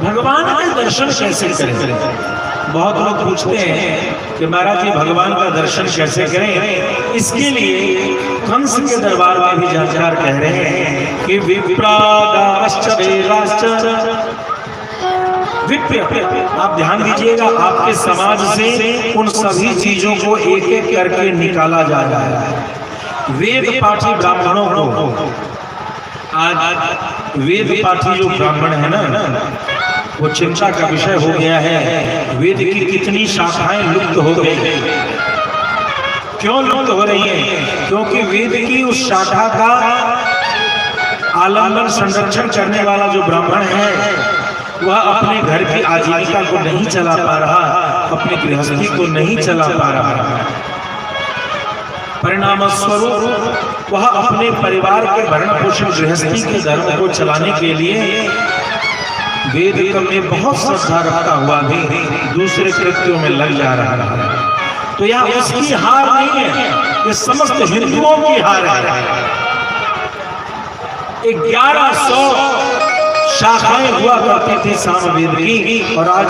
भगवान के दर्शन कैसे करें? बहुत लोग पूछते हैं कि महाराज जी भगवान का दर्शन कैसे करें? इसके लिए कंस के दरबार में भी जानकार कह रहे हैं कि विप्रागाश्च वेदाश्च, विप्र, आप ध्यान दीजिएगा, आपके समाज से उन सभी चीजों को एक एक करके निकाला जा रहा है। वेद पाठी ब्राह्मणों को, आज वेद पाठी जो ब्राह्मण है ना, वो चिंता का विषय हो गया है। वेद की कितनी शाखाएं लुप्त हो गई। क्यों लुप्त हो रही हैं? क्योंकि वेद की उस शाखा का आलंबन संरक्षण करने वाला जो ब्राह्मण है वह अपने घर की आजीविका को नहीं चला पा रहा, अपनी गृहस्थी को नहीं चला पा रहा। परिणाम स्वरूप वह अपने परिवार के भरण पोषण गृहस्थी के धर्म को चलाने के लिए वेद में बहुत श्रद्धा रखता हुआ भी दूसरे कृत्यों में लग जा रहा है। तो यह उसकी हार नहीं है, ये समस्त हिंदुओं की हार है। 1100 शाखाएं हुआ करती थी सामवेद की, और आज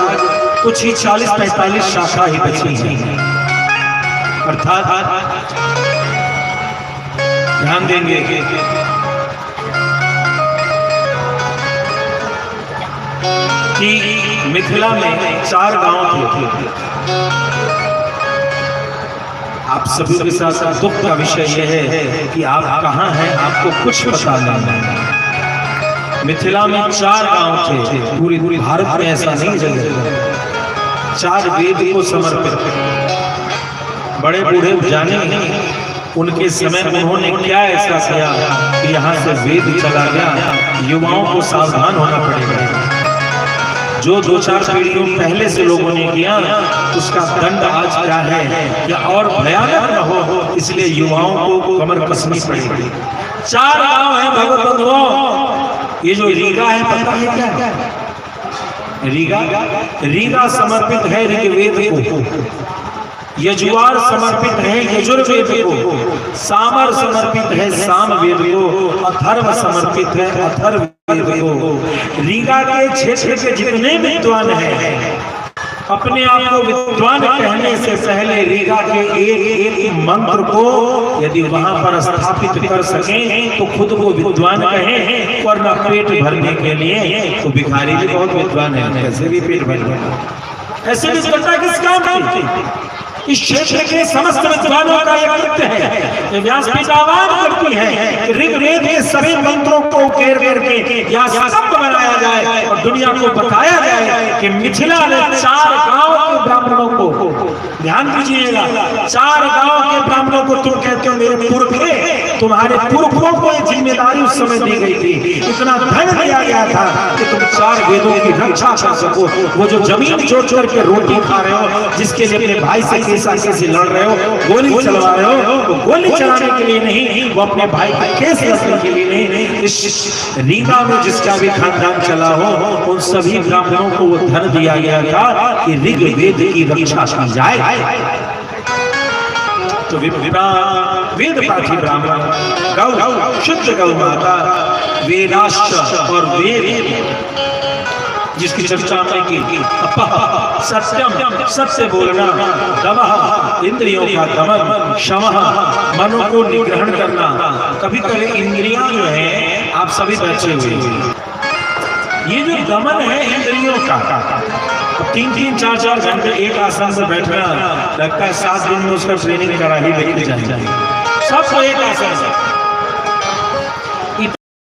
कुछ ही 40-45 शाखा ही बची हैं। अर्थात ध्यान देंगे कि मिथिला में 4 गांव थे। आप सभी के साथ दुख का विषय यह है कि आप कहां हैं, आपको कुछ पता नहीं है। मिथिला में 4 गांव थे, पूरी भारत में ऐसा नहीं जगह। 4 वेद को समर्पित, बड़े बूढ़े जाने उनके समय उन्होंने क्या ऐसा किया कि यहाँ से वेद चला गया। युवाओं को सावधान होना पड़ेगा। जो 2-4 पीढ़ियों पहले से लोगों ने किया उसका दंड आज क्या है या और भयानक न हो, इसलिए युवाओं को कमर कसनी पड़ेगी। 4 गांव है भगवत बंधुओं। ये जो रीगा है, पता है क्या? रीगा समर्पित है ऋग्वेद को, यजुआर समर्पित है यजुर्वेद को, सामर समर्पित है सामवेद को, अथर्व समर्पित है अथर्ववेद को। रीगा के क्षेत्र के जितने विद्वान हैं, अपने आप को विद्वान कहने से पहले रीगा के एक मंत्र को यदि वहां पर स्थापित कर सकें तो खुद को विद्वान कहें, वरना पेट भरने के लिए तो भिखारी भी बहुत विद्वान है, कैसे भी पेट भर। ऐसे विद्वता किस काम की? इस क्षेत्र के समस्त विद्वानों का यह कृत्य है। व्यास आह्वान करती है कि ऋग्वेद के सभी मंत्रों को उकेर करके या स्तंभ बनाया जाए और दुनिया को बताया जाए कि मिथिला ने 4 गांव के ब्राह्मणों को, ध्यान दीजिएगा, 4 गांव के ब्राह्मणों को तुम कहते हो मेरे पुरखे, तुम्हारे पुरखों को ये जिम्मेदारी उस समय दी गई थी, इतना धन दिया गया था कि तुम 4 वेदों की रक्षा कर सको। वो जो जमीन जोत करके रोटी खा रहे हो, जिसके लिए अपने भाई से कैसे लड़ रहे हो, गोली चलवा रहे हो, तो गोली चलाने के लिए नहीं, वो अपने भाई का केस लड़ने के लिए नहीं। इस रीगा में जिसका भी खानदान चला हो, उन सभी ब्राह्मणों को वो धन दिया गया था कि ऋग्वेद की रक्षा की जाए। तो वेद पाठी ब्राह्मण, गौ शुद्ध गौ माता, वेदाश्च और वेद जिसकी चर्चा में की, सत्यम सत्य बोलना, दमः इंद्रियों का दमन, शमः मनों को निग्रहण करना। कभी कभी इंद्रियां जो है, आप सभी बैठे हुए, ये जो दमन है इंद्रियों का, 3-3, 4-4 घंटे एक आसन से बैठना, लगता है 7 दिन में उसका ट्रेनिंग करा ही लेके जाए। सबको एक आसन